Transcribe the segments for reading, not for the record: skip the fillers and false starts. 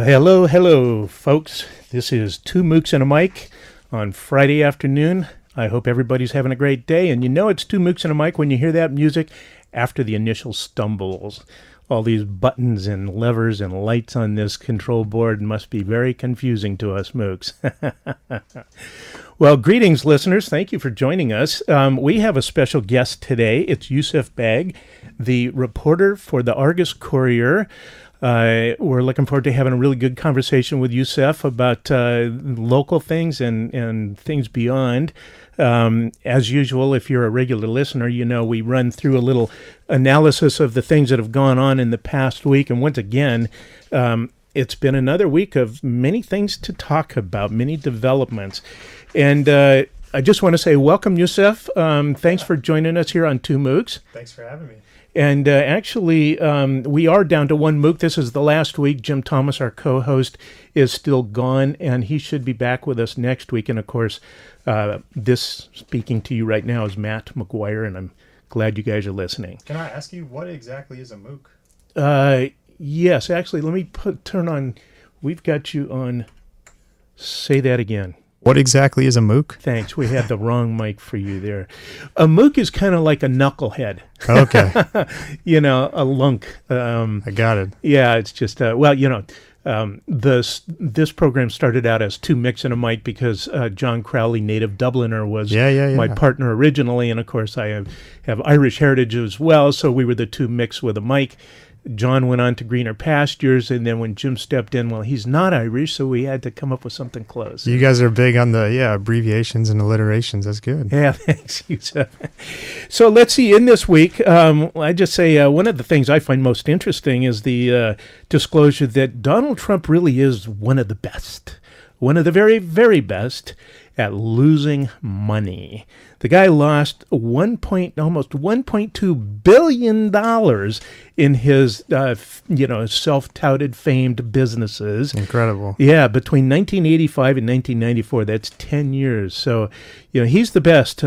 Well, hello, folks. This is Two Mooks and a Mic on Friday afternoon. I hope everybody's having a great day. And you know it's Two Mooks and a Mic when you hear that music after the initial stumbles. All these buttons and levers and lights on this control board must be very confusing to us mooks. Well, greetings, listeners. Thank you for joining us. We have a special guest today. It's Yusuf Beg, the reporter for the Argus Courier. We're looking forward to having a really good conversation with Yusuf about local things and things beyond. As usual, if you're a regular listener, you know we run through a little analysis of the things that have gone on in the past week. And once again, it's been another week of many things to talk about, many developments. And I just want to say welcome, Yusuf. Thanks for joining us here on Two Mooks. Thanks for having me. And actually, we are down to one Mook. This is the last week. Jim Thomas, our co-host, is still gone, and he should be back with us next week. And, of course, this speaking to you right now is Matt McGuire, and I'm glad you guys are listening. Can I ask you, what exactly is a Mook? Yes, actually, let me turn on. We've got you on. Say that again. What exactly is a Mook? Thanks. We had the wrong mic for you there. A Mook is kind of like a knucklehead. Okay. You know, a lunk. I got it. Yeah, it's just, this program started out as Two Mix and a Mic because John Crowley, native Dubliner, was my partner originally. And, of course, I have Irish heritage as well, so we were the Two Mix with a Mic. John went on to greener pastures, and then when Jim stepped in, well, he's not Irish, so we had to come up with something close. You guys are big on the abbreviations and alliterations. That's good. Yeah, thanks. So let's see. In this week, I just say one of the things I find most interesting is the disclosure that Donald Trump really is one of the best, one of the very, very best at losing money. The guy lost almost $1.2 billion in his, self-touted famed businesses. Incredible. Yeah, between 1985 and 1994. That's 10 years. So, he's the best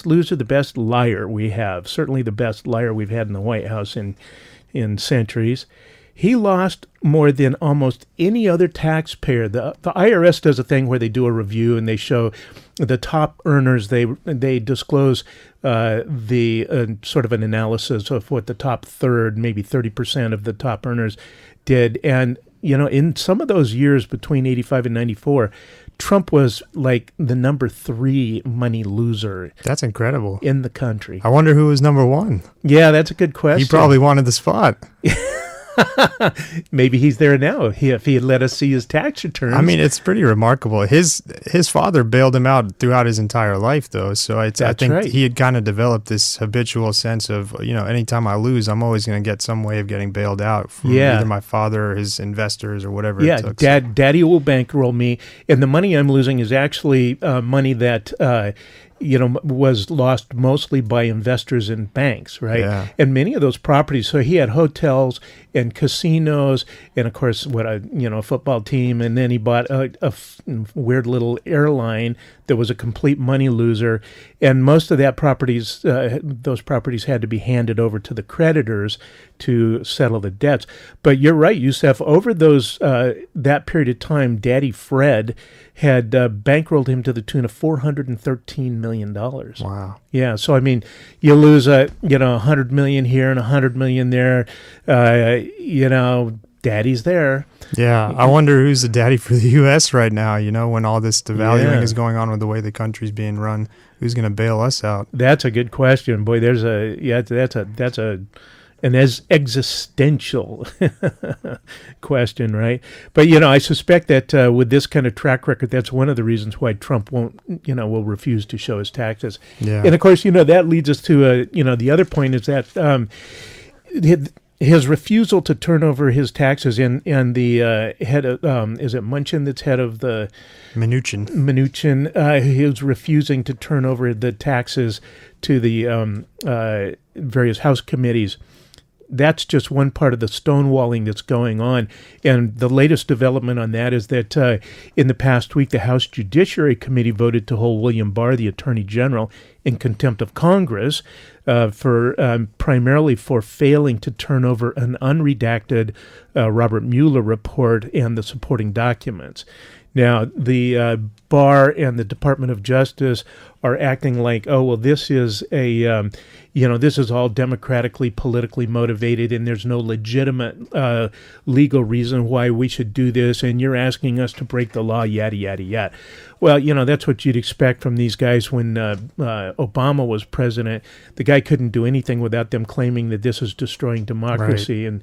loser, the best liar we have. Certainly the best liar we've had in the White House in centuries. He lost more than almost any other taxpayer. The IRS does a thing where they do a review and they show the top earners. They disclose the sort of an analysis of what the top third, maybe 30% of the top earners did. And, in some of those years between 85 and 94, Trump was like the number 3 money loser. That's incredible. In the country. I wonder who was number 1. Yeah, that's a good question. He probably wanted the spot. Maybe he's there now if he had let us see his tax returns. I mean, it's pretty remarkable. His father bailed him out throughout his entire life, though. So I think right. He had kind of developed this habitual sense of, anytime I lose, I'm always going to get some way of getting bailed out from either my father or his investors or whatever it took. Daddy will bankroll me. And the money I'm losing is actually money that was lost mostly by investors and banks, right? Yeah. And many of those properties, so he had hotels and casinos and, of course, a football team, and then he bought a weird little airline that was a complete money loser, and most of those properties had to be handed over to the creditors to settle the debts. But you're right, Yusuf, over that period of time, Daddy Fred had bankrolled him to the tune of $413 million. Wow. Yeah, so I mean, you lose $100 million here and $100 million there. Daddy's there. Yeah, I wonder who's the daddy for the U.S. right now. When all this devaluing is going on with the way the country's being run, who's going to bail us out? That's a good question, boy. That's an existential question, right? But, I suspect that with this kind of track record, that's one of the reasons why Trump will refuse to show his taxes. Yeah. And, of course, that leads us to, the other point is that his refusal to turn over his taxes, and the head of, is it Munchin that's head of the Mnuchin, he was refusing to turn over the taxes to the various House committees. That's just one part of the stonewalling that's going on. And the latest development on that is that in the past week, the House Judiciary Committee voted to hold William Barr, the Attorney General, in contempt of Congress for primarily for failing to turn over an unredacted Robert Mueller report and the supporting documents. Now, the Barr and the Department of Justice are acting like, oh, well, this is this is all democratically, politically motivated, and there's no legitimate legal reason why we should do this, and you're asking us to break the law, yada, yada, yada. Well, that's what you'd expect from these guys when Obama was president. The guy couldn't do anything without them claiming that this is destroying democracy, right.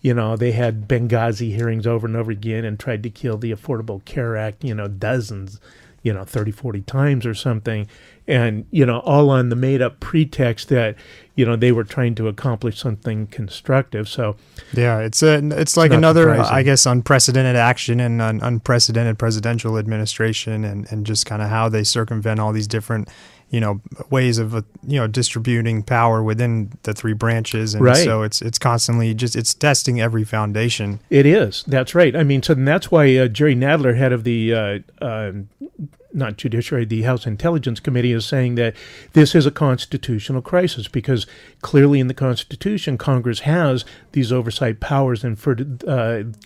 And they had Benghazi hearings over and over again and tried to kill the Affordable Care Act, dozens, 30, 40 times or something. And, all on the made up pretext that, they were trying to accomplish something constructive. So, yeah, it's like another, I guess, unprecedented action and an unprecedented presidential administration and just kind of how they circumvent all these different ways of distributing power within the three branches, and right. So it's constantly it's testing every foundation. It is. That's right. I mean, so that's why Jerry Nadler, head of the not judiciary, the House Intelligence Committee, is saying that this is a constitutional crisis because clearly in the Constitution, Congress has these oversight powers, and for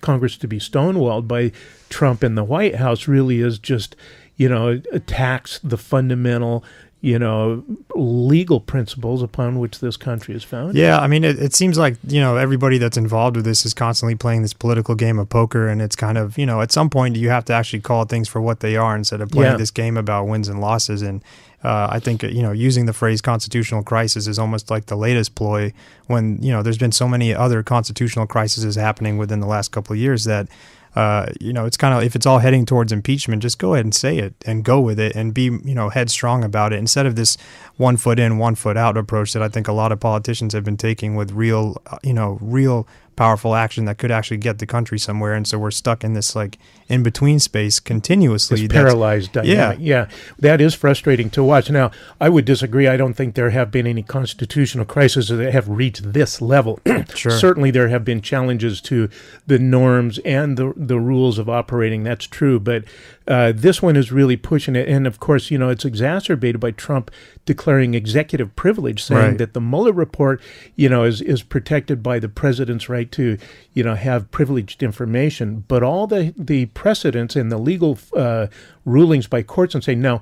Congress to be stonewalled by Trump and the White House really is just attacks the fundamental legal principles upon which this country is founded. Yeah, I mean, it seems like, everybody that's involved with this is constantly playing this political game of poker, and it's kind of, at some point you have to actually call things for what they are instead of playing this game about wins and losses. And I think, using the phrase constitutional crisis is almost like the latest ploy when, there's been so many other constitutional crises happening within the last couple of years that it's kind of, if it's all heading towards impeachment, just go ahead and say it and go with it and be, headstrong about it instead of this 1 foot in, 1 foot out approach that I think a lot of politicians have been taking with real powerful action that could actually get the country somewhere. And so we're stuck in this in between space continuously. This paralyzed dynamic. Yeah, that is frustrating to watch. Now, I would disagree. I don't think there have been any constitutional crises that have reached this level. Sure. Certainly there have been challenges to the norms and the rules of operating. That's true. But this one is really pushing it. And of course, it's exacerbated by Trump declaring executive privilege, saying that the Mueller report, is protected by the president's right to, have privileged information. But all the precedents and the legal rulings by courts and say, no,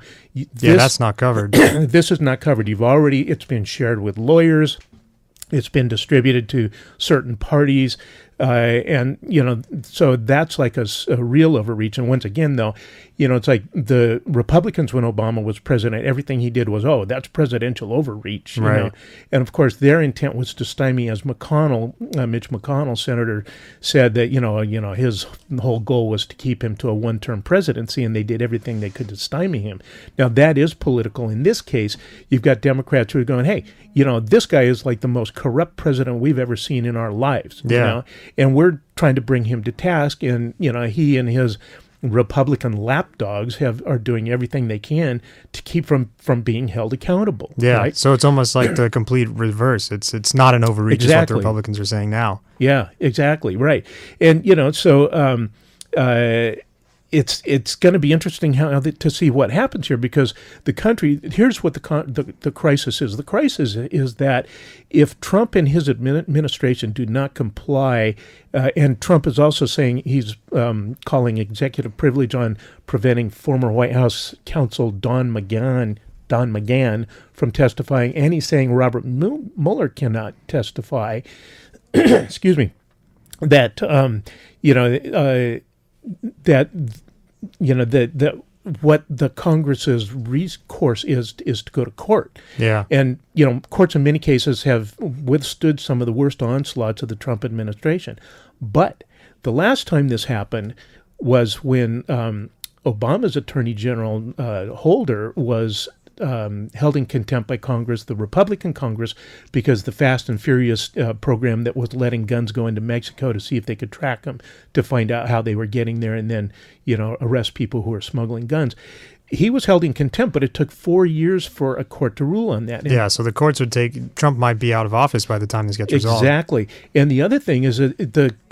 that's not covered. This is not covered. It's been shared with lawyers. It's been distributed to certain parties. And, so that's like a real overreach. And once again, though, it's like the Republicans, when Obama was president, everything he did was, that's presidential overreach. Right. And of course, their intent was to stymie, as Mitch McConnell, senator, said that, his whole goal was to keep him to a one-term presidency, and they did everything they could to stymie him. Now, that is political. In this case, you've got Democrats who are going, hey, this guy is like the most corrupt president we've ever seen in our lives. Yeah. And we're trying to bring him to task, and he and his Republican lapdogs are doing everything they can to keep from being held accountable. Yeah, right? So it's almost like the complete reverse. It's not an overreach, is what the Republicans are saying now. Yeah, exactly, right. And so it's going to be interesting to see what happens here, because the country, here's what the crisis is. The crisis is that if Trump and his administration do not comply, and Trump is also saying he's calling executive privilege on preventing former White House counsel Don McGahn from testifying, and he's saying Robert Mueller cannot testify. Excuse me. That what the Congress's recourse is to go to court. Yeah. And, courts in many cases have withstood some of the worst onslaughts of the Trump administration. But the last time this happened was when Obama's Attorney General Holder was held in contempt by Congress, the Republican Congress, because the Fast and Furious program that was letting guns go into Mexico to see if they could track them to find out how they were getting there and then, arrest people who are smuggling guns. He was held in contempt, but it took 4 years for a court to rule on that. Yeah, so the courts would Trump might be out of office by the time this gets resolved. Exactly. And the other thing is that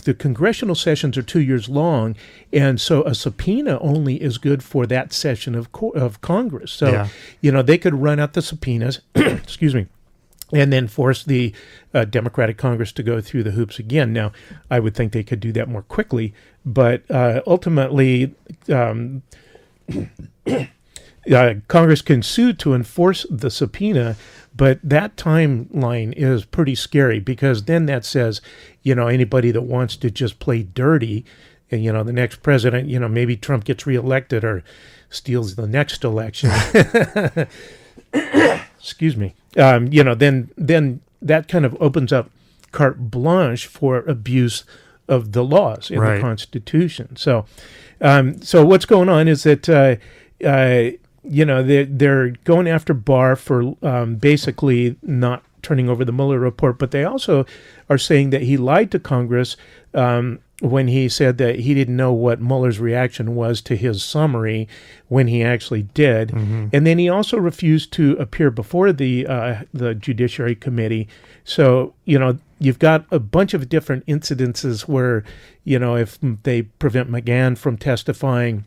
the congressional sessions are 2 years long, and so a subpoena only is good for that session of Congress. So, they could run out the subpoenas, excuse me, and then force the Democratic Congress to go through the hoops again. Now, I would think they could do that more quickly, but ultimately... Congress can sue to enforce the subpoena, but that timeline is pretty scary because then that says, anybody that wants to just play dirty and, the next president, maybe Trump gets reelected or steals the next election. Excuse me. Then that kind of opens up carte blanche for abuse of the laws in the Constitution. So what's going on is that, they're going after Barr for basically not turning over the Mueller report, but they also are saying that he lied to Congress when he said that he didn't know what Mueller's reaction was to his summary when he actually did. Mm-hmm. And then he also refused to appear before the Judiciary Committee. So, you've got a bunch of different incidences where, if they prevent McGahn from testifying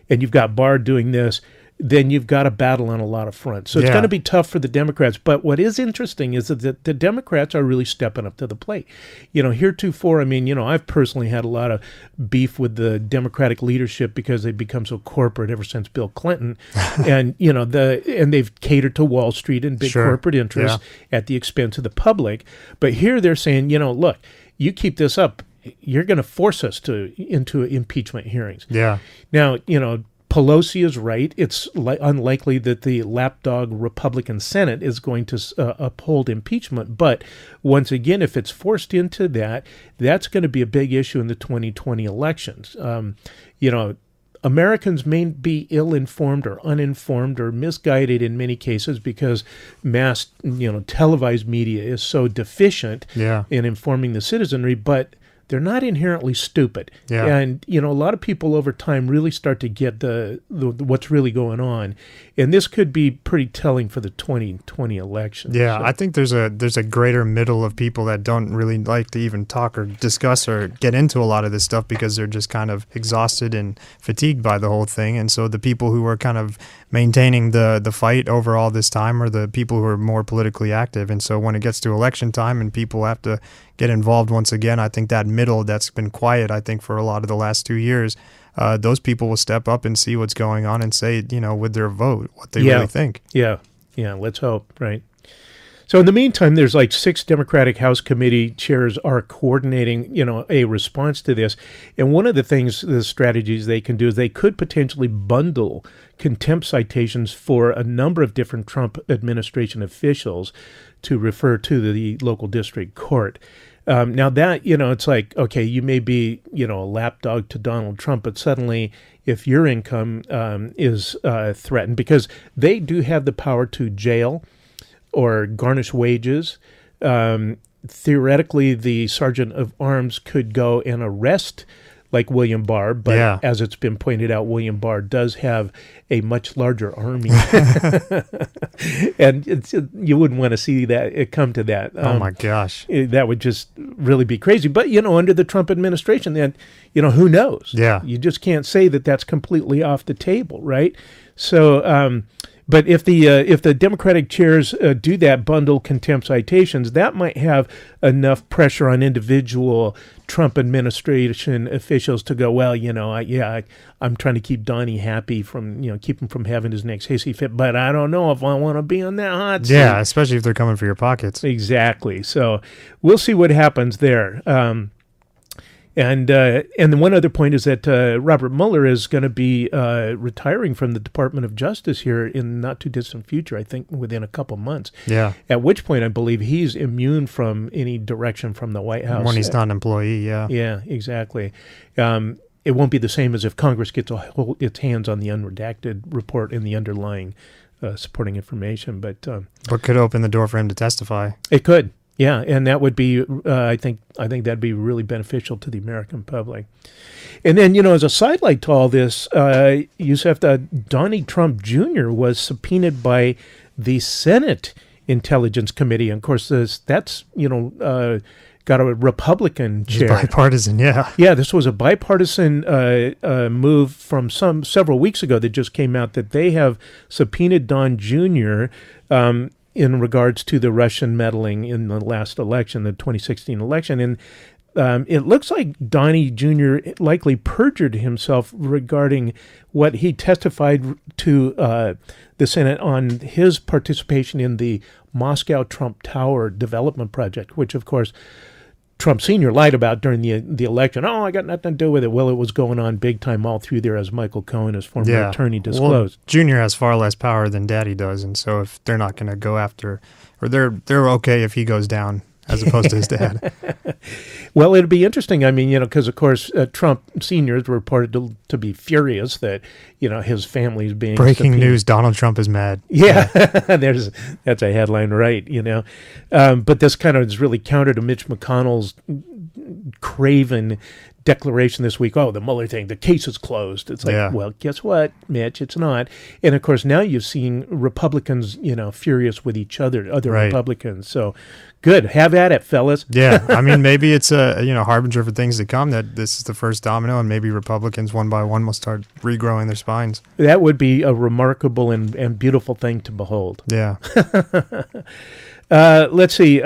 and you've got Barr doing this, then you've got a battle on a lot of fronts. So it's going to be tough for the Democrats. But what is interesting is that the Democrats are really stepping up to the plate. Heretofore, I've personally had a lot of beef with the Democratic leadership because they've become so corporate ever since Bill Clinton. And, and they've catered to Wall Street and big corporate interests at the expense of the public. But here they're saying, look, you keep this up, you're going to force us into impeachment hearings. Yeah. Now, Pelosi is right. It's unlikely that the lapdog Republican Senate is going to uphold impeachment. But once again, if it's forced into that, that's going to be a big issue in the 2020 elections. Americans may be ill-informed or uninformed or misguided in many cases because mass, televised media is so deficient in informing the citizenry, but they're not inherently stupid. Yeah. And, a lot of people over time really start to get the what's really going on. And this could be pretty telling for the 2020 election. Yeah, so I think there's a greater middle of people that don't really like to even talk or discuss or get into a lot of this stuff because they're just kind of exhausted and fatigued by the whole thing. And so the people who are kind of maintaining the fight over all this time are the people who are more politically active. And so when it gets to election time and people have to get involved once again, I think that middle that's been quiet, I think, for a lot of the last 2 years, those people will step up and see what's going on and say, with their vote, what they really think. Yeah, let's hope, right? So in the meantime, there's like 6 Democratic House committee chairs are coordinating, a response to this. And one of the strategies they can do is they could potentially bundle contempt citations for a number of different Trump administration officials to refer to the local district court. Now that, it's like, okay, you may be, a lapdog to Donald Trump, but suddenly if your income is threatened, because they do have the power to jail or garnish wages, theoretically the sergeant of arms could go and arrest like William Barr, but as it's been pointed out, William Barr does have a much larger army. And you wouldn't want to see that come to that. Oh my gosh. That would just really be crazy. But, under the Trump administration, then, who knows? Yeah. You just can't say that that's completely off the table, right? So, but if the Democratic chairs do that, bundle contempt citations, that might have enough pressure on individual Trump administration officials to go, well, I'm trying to keep Donnie happy from, keep him from having his next hissy fit, but I don't know if I want to be on that hot seat. Yeah, especially if they're coming for your pockets. Exactly. So we'll see what happens there. And the one other point is that Robert Mueller is going to be retiring from the Department of Justice here in not too distant future, I think within a couple months. Yeah. At which point I believe he's immune from any direction from the White House. When he's not an employee, yeah. Yeah, exactly. It won't be the same as if Congress gets its hands on the unredacted report and the underlying supporting information. But could open the door for him to testify. It could, yeah, and that would be I think that'd be really beneficial to the American public. And then, as a sidelight to all this, Yusef, Donald Trump Jr. was subpoenaed by the Senate Intelligence Committee. And of course, that's got a Republican chair. It's bipartisan, yeah. Yeah, this was a bipartisan move from several weeks ago that just came out, that they have subpoenaed Don Jr. In regards to the Russian meddling in the last election, the 2016 election. And it looks like Donnie Jr. likely perjured himself regarding what he testified to the Senate on his participation in the Moscow Trump Tower development project, which, of course, Trump Sr. lied about during the election. Oh, I got nothing to do with it. Well, it was going on big time all through there, as Michael Cohen, his former attorney, disclosed. Well, Jr. has far less power than Daddy does, and so if they're not going to go after, or they're okay if he goes down as opposed to his dad. Well, it'd be interesting. I mean, because of course Trump Sr. is reported to be furious that his family's being breaking news. Donald Trump is mad. Yeah, that's a headline, right? But this kind of is really counter to Mitch McConnell's craven declaration this week. Oh, the Mueller thing, the case is closed. It's like, well, guess what, Mitch? It's not. And of course, now you've seen Republicans, furious with each other, other Republicans. So good. Have at it, fellas. Yeah. I mean, maybe it's a, harbinger for things to come, that this is the first domino, and maybe Republicans one by one will start regrowing their spines. That would be a remarkable and beautiful thing to behold. Yeah. Let's see.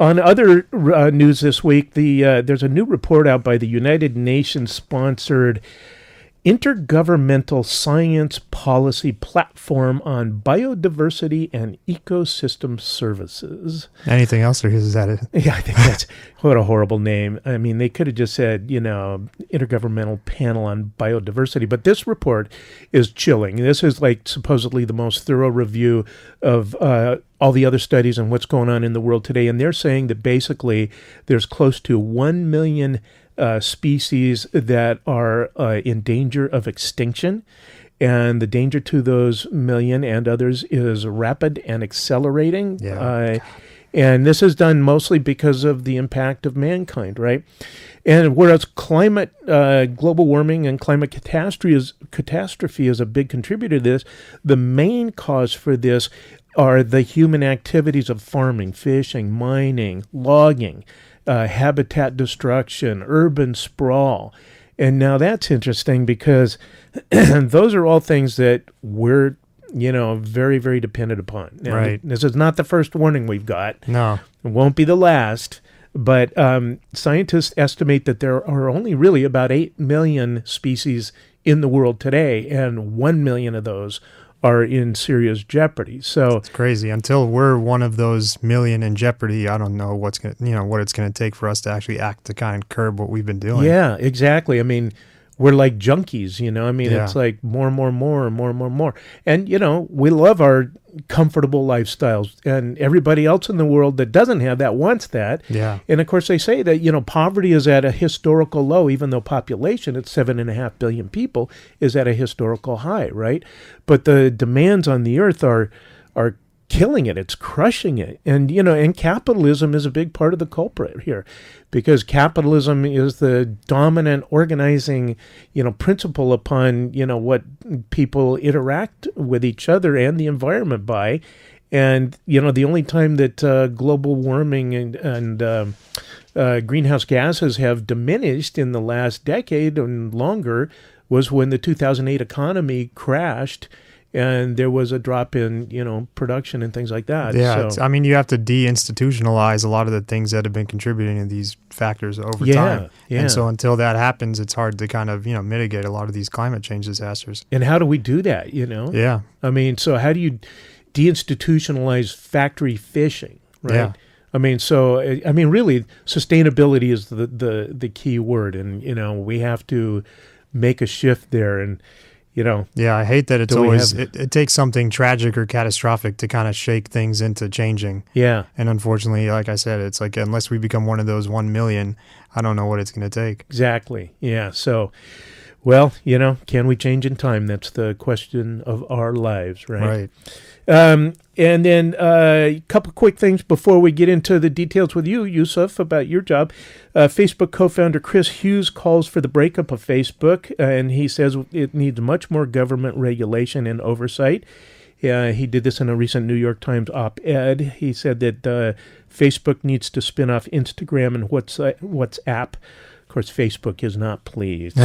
On other news this week, there's a new report out by the United Nations-sponsored Intergovernmental Science Policy Platform on Biodiversity and Ecosystem Services. Anything else, or is that it? Yeah, I think that's what a horrible name. I mean, they could have just said, Intergovernmental Panel on Biodiversity. But this report is chilling. This is supposedly the most thorough review of all the other studies and what's going on in the world today. And they're saying that basically there's close to 1 million species that are in danger of extinction, and the danger to those million and others is rapid and accelerating. Yeah. And this is done mostly because of the impact of mankind, right? And whereas global warming and climate catastrophe is a big contributor to this, the main cause for this are the human activities of farming, fishing, mining, logging, habitat destruction, urban sprawl. And now that's interesting because those are all things that we're, very, very dependent upon. Now, right. This is not the first warning we've got. No. It won't be the last. But scientists estimate that there are only really about 8 million species in the world today, and 1 million of those are in serious jeopardy. So it's crazy. Until we're one of those million in jeopardy, I don't know what it's going to take for us to actually act to kind of curb what we've been doing. Yeah, exactly. I mean, we're like junkies, it's like more. And, we love our comfortable lifestyles, and everybody else in the world that doesn't have that wants that. Yeah. And of course they say that, poverty is at a historical low, even though population at 7.5 billion people is at a historical high, right? But the demands on the earth are killing it. It's crushing it. And, and capitalism is a big part of the culprit here, because capitalism is the dominant organizing, principle upon, what people interact with each other and the environment by. And, the only time that global warming and greenhouse gases have diminished in the last decade and longer was when the 2008 economy crashed, and there was a drop in, production and things like that. Yeah, so, you have to deinstitutionalize a lot of the things that have been contributing to these factors over time. Yeah. And so until that happens, it's hard to kind of, mitigate a lot of these climate change disasters. And how do we do that, Yeah. So how do you deinstitutionalize factory fishing, right? Yeah. Really, sustainability is the key word, and, we have to make a shift there. And, yeah, I hate that it's always, it takes something tragic or catastrophic to kind of shake things into changing. Yeah. And unfortunately, like I said, it's like, unless we become one of those 1 million, I don't know what it's going to take. Exactly. Yeah. So, Well, can we change in time? That's the question of our lives, right? Right. And then a couple quick things before we get into the details with you, Yusuf, about your job. Facebook co-founder Chris Hughes calls for the breakup of Facebook, and he says it needs much more government regulation and oversight. He did this in a recent New York Times op-ed. He said that Facebook needs to spin off Instagram and WhatsApp. Of course, Facebook is not pleased.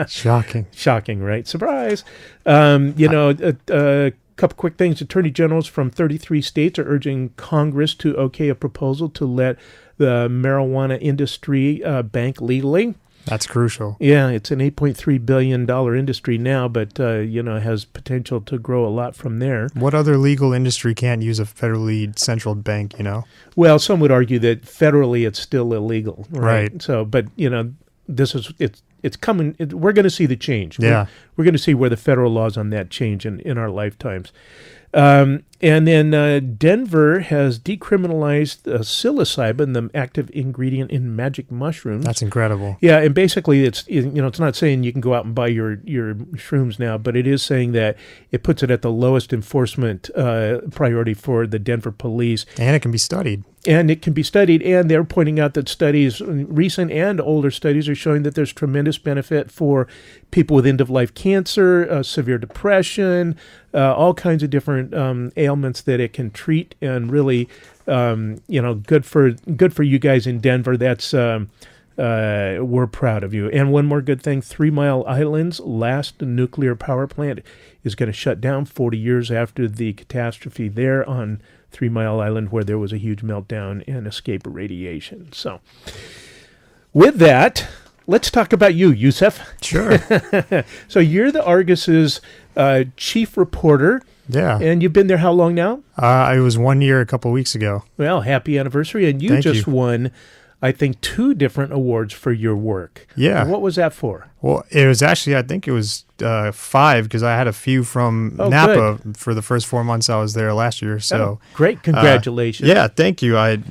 Shocking, right? Surprise. A couple quick things. Attorney generals from 33 states are urging Congress to okay a proposal to let the marijuana industry bank legally. That's crucial. Yeah, it's an $8.3 billion industry now, but, has potential to grow a lot from there. What other legal industry can't use a federally central bank, Well, some would argue that federally it's still illegal. Right. So, but, it's coming. We're going to see the change. Yeah. We're going to see where the federal laws on that change in our lifetimes. And then Denver has decriminalized psilocybin, the active ingredient in magic mushrooms. That's incredible. Yeah, and basically it's not saying you can go out and buy your shrooms now, but it is saying that it puts it at the lowest enforcement priority for the Denver police. And it can be studied. And they're pointing out that studies, recent and older studies, are showing that there's tremendous benefit for people with end-of-life cancer, severe depression, all kinds of different ailments that it can treat, and really, good for you guys in Denver. That's we're proud of you. And one more good thing: 3 Mile Island's last nuclear power plant is going to shut down 40 years after the catastrophe there on 3 Mile Island, where there was a huge meltdown and escape of radiation. So with that, let's talk about you, Yusuf. Sure. So you're the Argus's chief reporter. Yeah. And you've been there how long now? It was 1 year a couple weeks ago. Well, happy anniversary. And you Thank just you. won, I think, 2 different awards for your work. Yeah. And what was that for? Well, it was actually, I think it was 5, because I had a few from Napa for the first 4 months I was there last year. So great. Congratulations. Yeah, thank you. A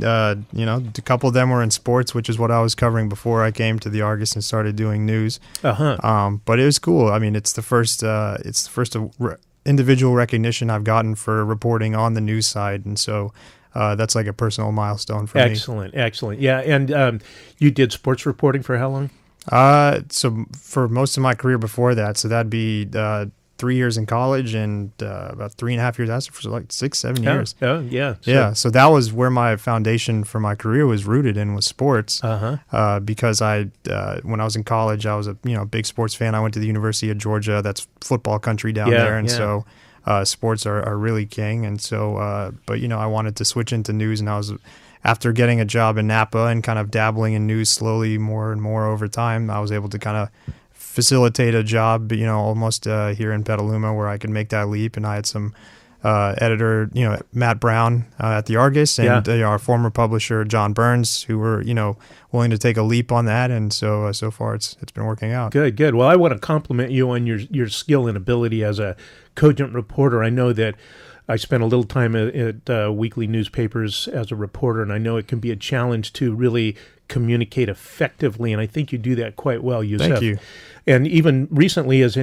couple of them were in sports, which is what I was covering before I came to the Argus and started doing news. But it was cool. I mean, it's the first individual recognition I've gotten for reporting on the news side. And so that's like a personal milestone for me. Excellent. Yeah. And you did sports reporting for how long? So for most of my career before that, so that'd be 3 years in college and about 3.5 years after, for like 6-7 years. Oh, yeah. So that was where my foundation for my career was rooted in, was sports. Because when I was in college, I was a big sports fan. I went to the University of Georgia. That's football country down there, and so sports are really king. And so, but I wanted to switch into news, and I was. After getting a job in Napa and kind of dabbling in news slowly more and more over time, I was able to kind of facilitate a job, almost here in Petaluma, where I could make that leap. And I had some editor, Matt Brown at the Argus, and our former publisher, John Burns, who were, willing to take a leap on that. And so far it's been working out. Good. Well, I want to compliment you on your skill and ability as a cogent reporter. I know that I spent a little time at weekly newspapers as a reporter, and I know it can be a challenge to really communicate effectively, and I think you do that quite well, Yusuf. Thank you. And even recently, as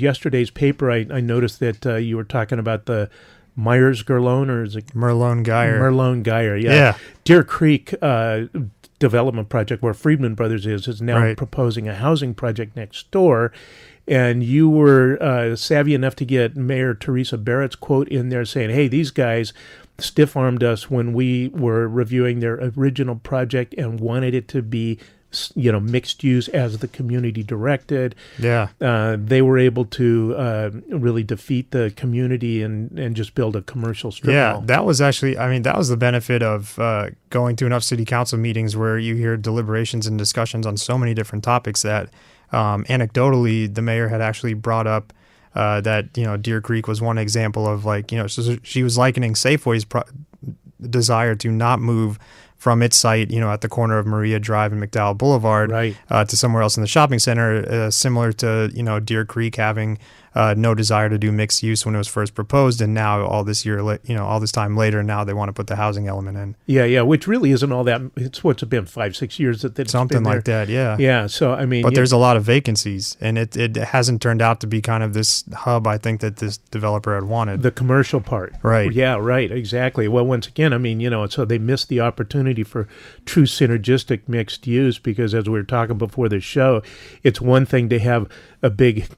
yesterday's paper, I noticed that you were talking about the Myers-Gerlone, or is it Merlone Geyer? Merlone Geyer, yeah. Deer Creek development project, where Friedman Brothers is now proposing a housing project next door. And you were savvy enough to get Mayor Teresa Barrett's quote in there saying, hey, these guys stiff-armed us when we were reviewing their original project and wanted it to be, mixed use as the community directed. Yeah. They were able to really defeat the community and just build a commercial strip mall. That was actually, that was the benefit of going to enough city council meetings where you hear deliberations and discussions on so many different topics that anecdotally, the mayor had actually brought up that Deer Creek was one example of so she was likening Safeway's desire to not move from its site, at the corner of Maria Drive and McDowell Boulevard, to somewhere else in the shopping center, similar to Deer Creek having no desire to do mixed use when it was first proposed, and now all this time later, now they want to put the housing element in. Yeah, which really isn't all that. It's what's it been 5-6 years that it's something been there. like that. Yeah. So I mean, but there's a lot of vacancies, and it hasn't turned out to be kind of this hub I think that this developer had wanted. The commercial part, right? Yeah, right, exactly. Well, once again, I mean, so they missed the opportunity for true synergistic mixed use, because as we were talking before the show, it's one thing to have a big,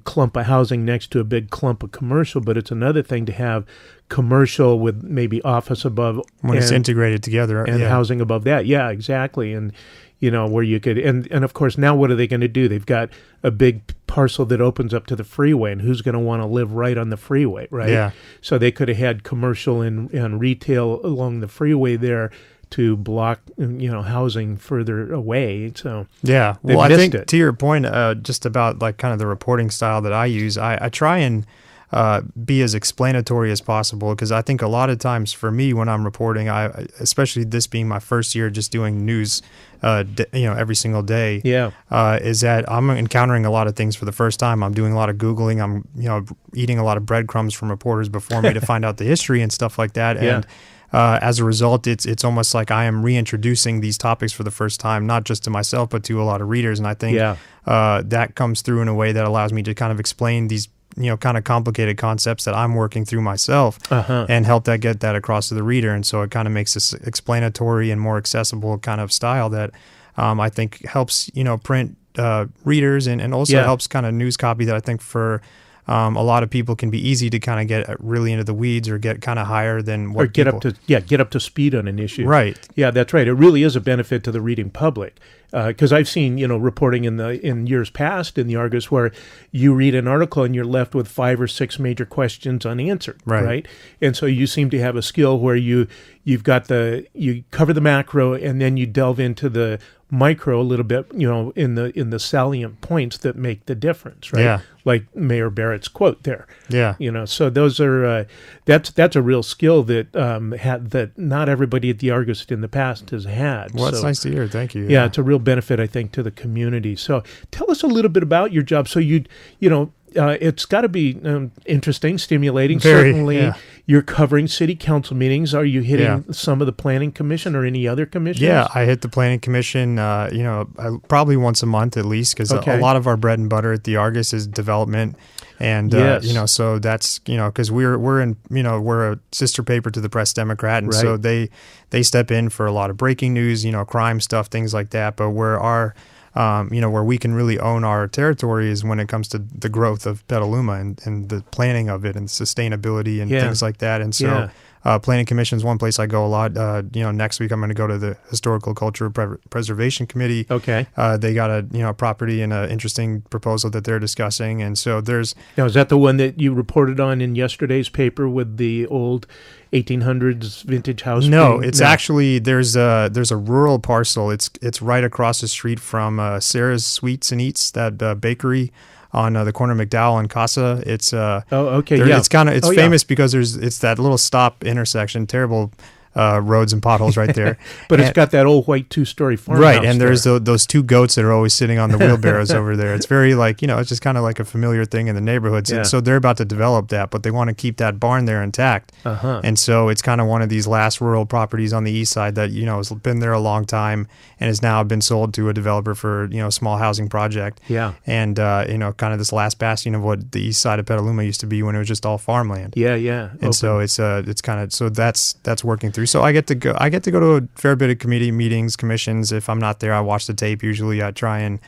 clump of housing next to a big clump of commercial, but it's another thing to have commercial with maybe office above when it's integrated together and housing above that. Yeah, exactly. And where you could, and of course now what are they going to do? They've got a big parcel that opens up to the freeway, and who's going to want to live right on the freeway, right? Yeah. So they could have had commercial and retail along the freeway there to block, housing further away. So yeah, well, I think to your point, just about like kind of the reporting style that I use, I try and be as explanatory as possible, because I think a lot of times for me when I'm reporting, especially this being my first year just doing news, every single day, is that I'm encountering a lot of things for the first time. I'm doing a lot of Googling. I'm eating a lot of breadcrumbs from reporters before me to find out the history and stuff like that. Yeah. And as a result, it's almost like I am reintroducing these topics for the first time, not just to myself, but to a lot of readers. And I think that comes through in a way that allows me to kind of explain these kind of complicated concepts that I'm working through myself and help get that across to the reader. And so it kind of makes this explanatory and more accessible kind of style that I think helps, print readers and also helps kind of news copy that I think for a lot of people can be easy to kind of get really into the weeds or get kind of higher than what get up to speed on an issue. Right. Yeah, that's right. It really is a benefit to the reading public. Because I've seen, reporting in years past in the Argus where you read an article and you're left with 5 or 6 major questions unanswered, right? And so you seem to have a skill where you cover the macro and then you delve into the micro a little bit, in the salient points that make the difference, right? Yeah. Like Mayor Barrett's quote there. Yeah. So those are that's a real skill that that not everybody at the Argus in the past has had. Well, that's nice to hear. Thank you. Yeah, it's a real benefit, I think, to the community. So tell us a little bit about your job. So it's got to be interesting, stimulating. Very, certainly, you're covering city council meetings. Are you hitting some of the planning commission or any other commissions? Yeah, I hit the planning commission, probably once a month at least, because a lot of our bread and butter at the Argus is development. And, so that's, because we're a sister paper to the Press Democrat. And so they step in for a lot of breaking news, crime stuff, things like that. But where where we can really own our territory is when it comes to the growth of Petaluma and the planning of it and sustainability and things like that. And so Planning Commission is one place I go a lot. Next week I'm going to go to the Historical Cultural Preservation Committee. Okay. They got a property and an interesting proposal that they're discussing. And so there's... Now, is that the one that you reported on in yesterday's paper with the old 1800s vintage house? No, actually there's a rural parcel. It's right across the street from Sarah's Sweets and Eats, that bakery on the corner of McDowell and Casa. It's It's famous because it's that little stop intersection. Terrible roads and potholes right there. But it's got that old white 2-story farmhouse. Right, and there's those 2 goats that are always sitting on the wheelbarrows over there. It's very it's just kind of like a familiar thing in the neighborhoods. Yeah. And so they're about to develop that, but they want to keep that barn there intact. And so it's kind of one of these last rural properties on the east side that, has been there a long time and has now been sold to a developer for, a small housing project. Yeah. And, kind of this last bastion of what the east side of Petaluma used to be when it was just all farmland. Yeah. And so it's kind of, so that's working through. So I get to go to a fair bit of committee meetings, commissions. If I'm not there, I watch the tape. Usually I try and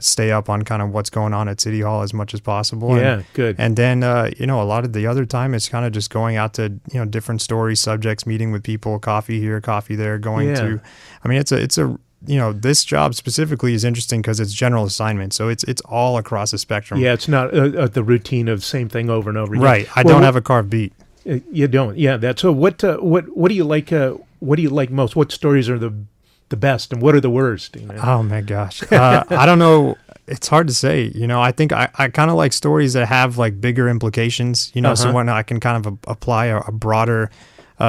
stay up on kind of what's going on at City Hall as much as possible. Yeah, good. And then, a lot of the other time it's kind of just going out to, different stories, subjects, meeting with people, coffee here, coffee there, to, it's a this job specifically is interesting because it's general assignment. So it's all across the spectrum. Yeah, it's not the routine of same thing over and over again. Right. I don't have a carved beat. You don't. Yeah. That's so. What do you like? What do you like most? What stories are the best, and what are the worst? Oh my gosh, I don't know. It's hard to say. I think I kind of like stories that have like bigger implications. So when I can kind of apply a broader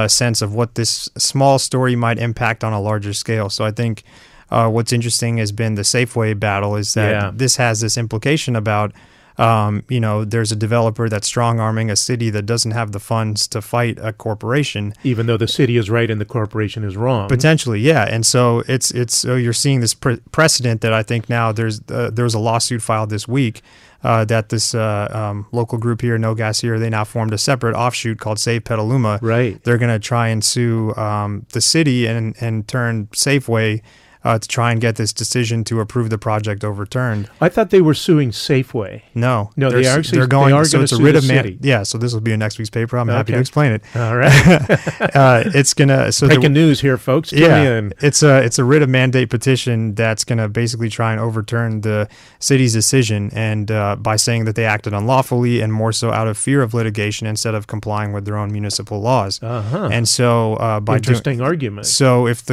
sense of what this small story might impact on a larger scale. So I think what's interesting has been the Safeway battle is that this has this implication about there's a developer that's strong-arming a city that doesn't have the funds to fight a corporation. Even though the city is right and the corporation is wrong. Potentially, yeah. And so so you're seeing this precedent that I think now there was a lawsuit filed this week that this local group here, No Gas Here, they now formed a separate offshoot called Save Petaluma. Right. They're going to try and sue the city and turn Safeway to try and get this decision to approve the project overturned. I thought they were suing Safeway. No, they're going. They are so it's a sue writ the of city. Yeah, so this will be in next week's paper. I'm happy to explain it. All right. It's gonna breaking news here, folks. Tune in. It's a writ of mandate petition that's gonna basically try and overturn the city's decision, and by saying that they acted unlawfully and more so out of fear of litigation instead of complying with their own municipal laws. And so by interesting argument. So if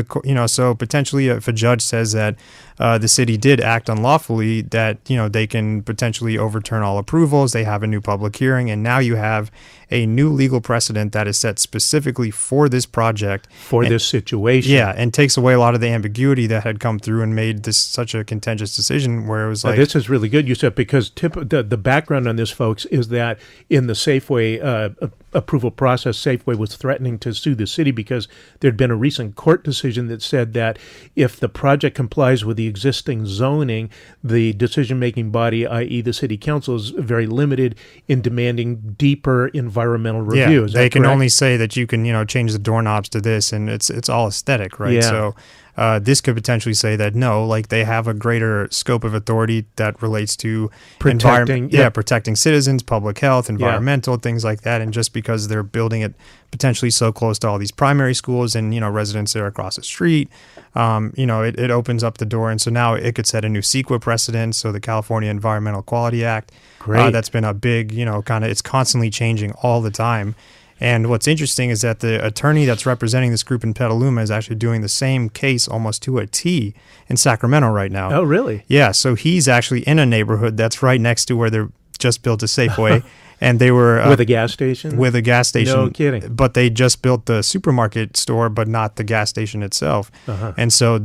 so potentially if a judge says that the city did act unlawfully, that they can potentially overturn all approvals. They have a new public hearing, and now you have a new legal precedent that is set specifically for this project, this situation. Yeah, and takes away a lot of the ambiguity that had come through and made this such a contentious decision. Where it was like, this is really good, Yusef, because the background on this, folks, is that in the Safeway approval process, Safeway was threatening to sue the city because there'd been a recent court decision that said that if the project complies with the existing zoning, the decision-making body, i.e. the city council, is very limited in demanding deeper environmental review. Is they that can correct? only say that you can change the doorknobs to this, and it's all aesthetic, right? Yeah. So this could potentially say that no, like they have a greater scope of authority that relates to protecting citizens, public health, environmental things like that, and just because they're building it potentially so close to all these primary schools and residents that are across the street, it opens up the door, and so now it could set a new CEQA precedent. So the California Environmental Quality Act, that's been a big it's constantly changing all the time. And what's interesting is that the attorney that's representing this group in Petaluma is actually doing the same case almost to a T in Sacramento right now. Oh, really? Yeah, so he's actually in a neighborhood that's right next to where they're just built a Safeway. And they were with a gas station. With a gas station, no kidding. But they just built the supermarket store, but not the gas station itself. And so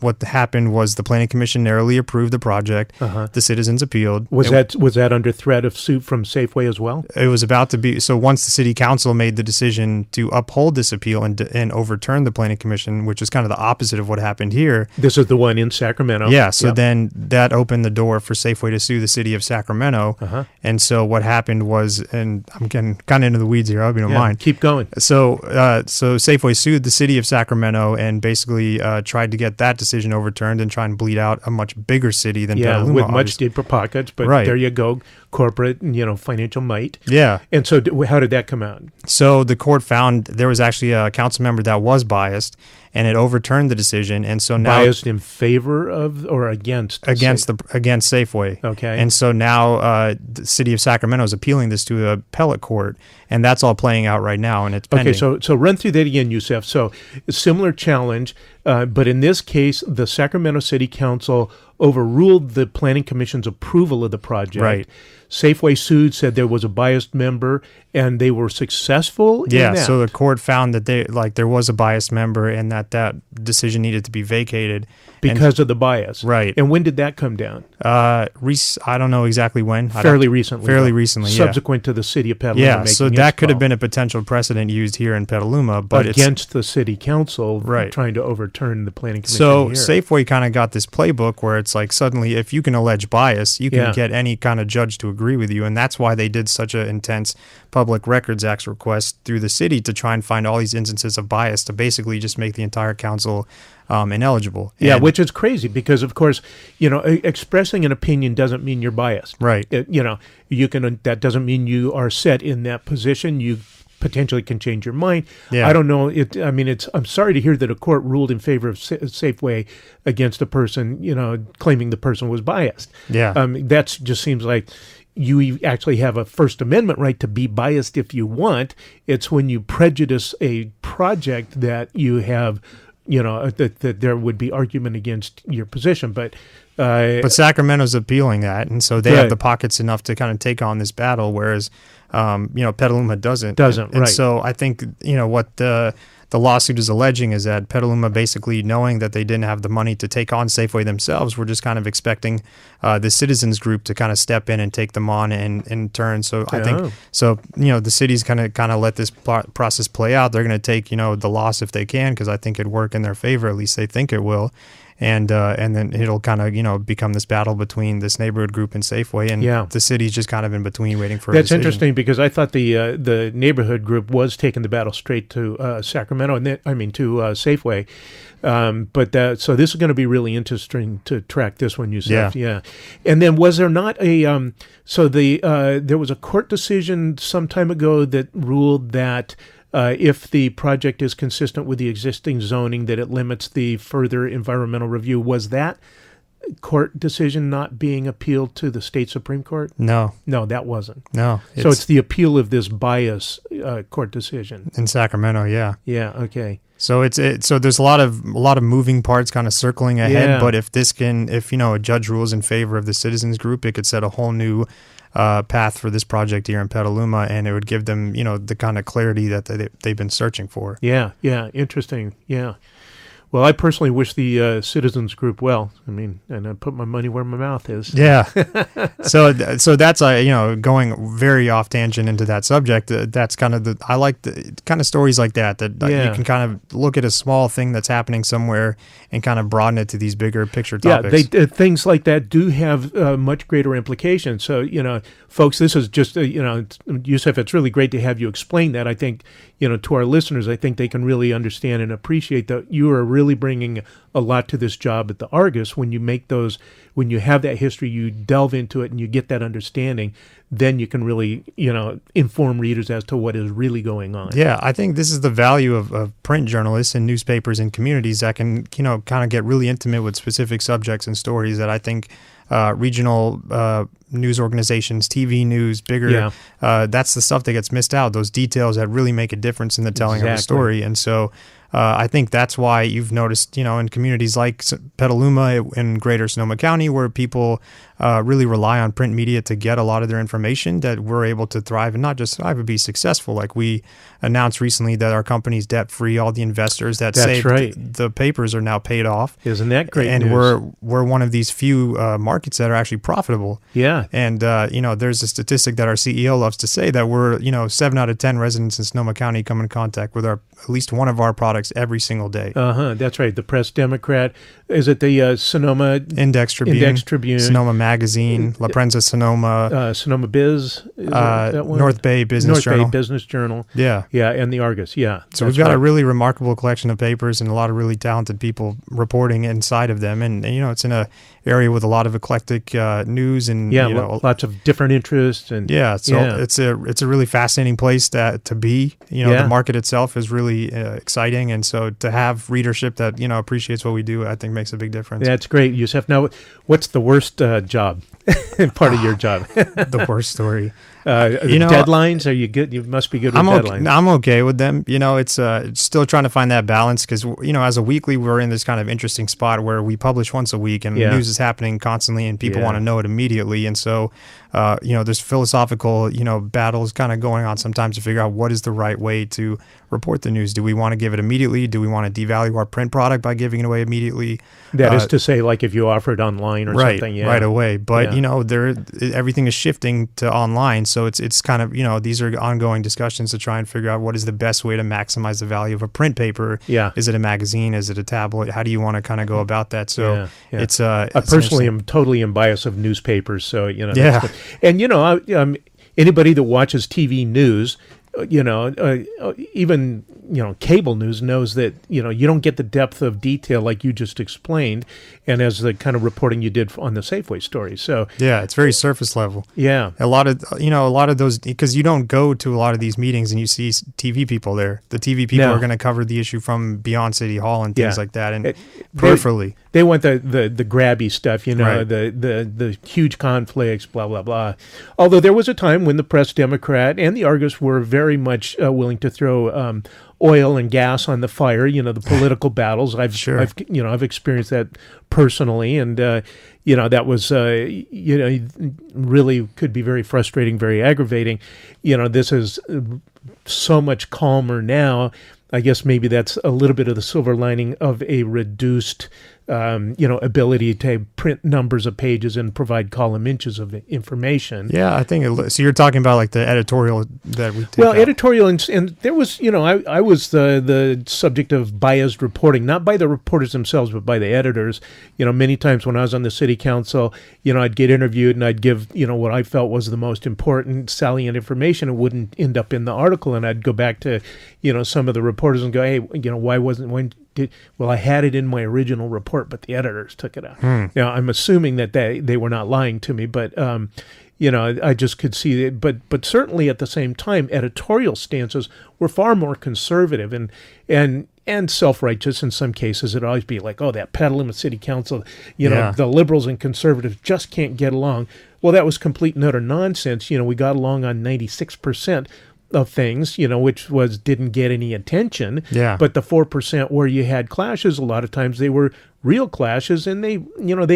what happened was the Planning Commission narrowly approved the project. The citizens appealed. Was that under threat of suit from Safeway as well? It was about to be. So once the city council made the decision to uphold this appeal and overturn the Planning Commission, which is kind of the opposite of what happened here. This is the one in Sacramento. Yeah. So then that opened the door for Safeway to sue the city of Sacramento. And so what happened was, and I'm getting kind of into the weeds here, I hope you don't mind. Keep going. So Safeway sued the city of Sacramento and basically tried to get that decision overturned and try and bleed out a much bigger city than Petaluma. With much deeper pockets, but there you go, corporate, financial might. Yeah. And so how did that come out? So the court found there was actually a council member that was biased, and it overturned the decision. And so now biased in favor of or against Safeway. Okay. And so now the city of Sacramento is appealing this to a appellate court, and that's all playing out right now, and it's pending. Okay, so run through that again, Yusef. So a similar challenge, but in this case, the Sacramento City Council overruled the Planning Commission's approval of the project. Right. Safeway sued, said there was a biased member, and they were successful in that. So the court found that there was a biased member and that decision needed to be vacated. Because of the bias. Right. And when did that come down? I don't know exactly when. Fairly recently. Yeah. Subsequent to the city of Petaluma making so that could have been a potential precedent used here in Petaluma. But against the city council trying to overturn the Planning Commission here. Safeway kind of got this playbook where it's like suddenly if you can allege bias, you can get any kind of judge to agree with you. And that's why they did such an intense Public Records Act request through the city to try and find all these instances of bias to basically just make the entire council ineligible. Yeah, which is crazy because, of course, expressing an opinion doesn't mean you're biased. Right. That doesn't mean you are set in that position. You potentially can change your mind. Yeah. I don't know. I'm sorry to hear that a court ruled in favor of Safeway against a person, claiming the person was biased. Yeah. That just seems like you actually have a First Amendment right to be biased if you want. It's when you prejudice a project that you have, that there would be argument against your position. But Sacramento's appealing that, and so they have the pockets enough to kind of take on this battle, whereas Petaluma doesn't. And so I think what the the lawsuit is alleging is that Petaluma, basically knowing that they didn't have the money to take on Safeway themselves, were just kind of expecting the citizens group to kind of step in and take them on in turn. So I think, so, the city's kind of let this process play out. They're going to take, the loss if they can, because I think it'd work in their favor. At least they think it will. And then it'll kind of, become this battle between this neighborhood group and Safeway, and the city's just kind of in between waiting for a decision. That's interesting, because I thought the neighborhood group was taking the battle straight to Sacramento, and then, to Safeway. So this is going to be really interesting to track this one, Yusef. Yeah. And then was there not a there was a court decision some time ago that ruled that if the project is consistent with the existing zoning, that it limits the further environmental review. Was that court decision not being appealed to the state Supreme Court? No, that wasn't. No. So it's the appeal of this bias court decision in Sacramento. Yeah. Yeah. Okay. So so there's a lot of moving parts kind of circling ahead. But if a judge rules in favor of the citizens group, it could set a whole new path for this project here in Petaluma, and it would give them, the kind of clarity that they've been searching for. Yeah, interesting. Yeah. Well, I personally wish the citizens group well. And I put my money where my mouth is. Yeah. So that's going very off tangent into that subject. That's kind of I like the kind of stories like that you can kind of look at a small thing that's happening somewhere and kind of broaden it to these bigger picture topics. Yeah, things like that do have much greater implications. So, folks, this is just Yusef, it's really great to have you explain that. I think, to our listeners, I think they can really understand and appreciate that you are really bringing a lot to this job at the Argus. When you have that history, you delve into it and you get that understanding, then you can really, inform readers as to what is really going on. Yeah, I think this is the value of print journalists and newspapers and communities that can, kind of get really intimate with specific subjects and stories that I think regional news organizations, TV news, bigger, that's the stuff that gets missed out, those details that really make a difference in the telling of the story. And so I think that's why you've noticed, in communities like Petaluma in greater Sonoma County, where people really rely on print media to get a lot of their information, that we're able to thrive, and not just thrive, but be successful. Like we announced recently that our company's debt-free. All the investors that saved the papers are now paid off. Isn't that great and news? we're one of these few markets that are actually profitable. Yeah. And, there's a statistic that our CEO loves to say that we're, 7 out of 10 residents in Sonoma County come in contact with at least one of our products every single day. That's right. The Press Democrat. Is it the Sonoma Index Tribune, Sonoma Magazine, La Prensa Sonoma, Sonoma Biz, that one? North Bay Business Journal. Yeah. Yeah, and the Argus. Yeah. So we've got a really remarkable collection of papers and a lot of really talented people reporting inside of them. And it's in a area with a lot of eclectic news and lots of different interests. And it's a really fascinating place to be. The market itself is really exciting, and so to have readership that appreciates what we do, I think makes a big difference. That's great, Yusef. Now, what's the worst job? Part of your job? The worst story. Deadlines? Are you good? You must be good with deadlines. I'm okay with them. It's still trying to find that balance, because as a weekly, we're in this kind of interesting spot where we publish once a week, and news is happening constantly, and people want to know it immediately. And so, there's philosophical, battles kind of going on sometimes to figure out what is the right way to report the news. Do we want to give it immediately? Do we want to devalue our print product by giving it away immediately? That is to say, like if you offer it online or something. Right away. But, everything is shifting to online. So it's kind of, these are ongoing discussions to try and figure out what is the best way to maximize the value of a print paper. Yeah. Is it a magazine? Is it a tablet? How do you want to kind of go about that? So it's I personally am totally unbiased of newspapers. So, and, anybody that watches TV news, even cable news knows that you don't get the depth of detail like you just explained, and as the kind of reporting you did on the Safeway story. So it's very surface level. Yeah, a lot of those, because you don't go to a lot of these meetings and you see TV people there. The TV people are going to cover the issue from beyond City Hall and things like that, and peripherally. They want the grabby stuff, the huge conflicts, blah, blah, blah. Although there was a time when the Press Democrat and the Argus were very much willing to throw oil and gas on the fire, the political battles. I've experienced that personally, and that was really could be very frustrating, very aggravating. This is so much calmer now, I guess maybe that's a little bit of the silver lining of a reduced, ability to print numbers of pages and provide column inches of information. Yeah, I think so. You're talking about like the editorial that we take out. Editorial, and there was, I was the subject of biased reporting, not by the reporters themselves, but by the editors. Many times when I was on the city council, I'd get interviewed and I'd give, what I felt was the most important salient information. It wouldn't end up in the article, and I'd go back to, some of the reporters and go, hey, why wasn't when. Well, I had it in my original report, but the editors took it out. Now, I'm assuming that they were not lying to me, but I just could see it. But certainly at the same time, editorial stances were far more conservative and self-righteous in some cases. It'd always be like, oh, that Petaluma City Council, the liberals and conservatives just can't get along. Well, that was complete and utter nonsense. We got along on 96% of things, which didn't get any attention. Yeah. But the 4% where you had clashes, a lot of times they were real clashes, and they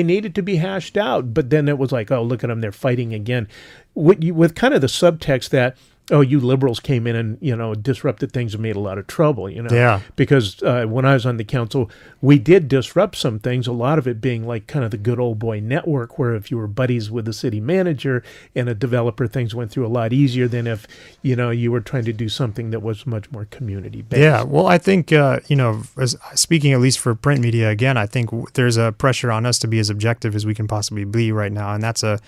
needed to be hashed out. But then it was like, oh, look at them, they're fighting again, with kind of the subtext that, oh, you liberals came in and, disrupted things and made a lot of trouble, Yeah. Because when I was on the council, we did disrupt some things, a lot of it being like kind of the good old boy network, where if you were buddies with the city manager and a developer, things went through a lot easier than if, you were trying to do something that was much more community-based. Yeah, well, I think, speaking at least for print media, again, I think there's a pressure on us to be as objective as we can possibly be right now, and that's a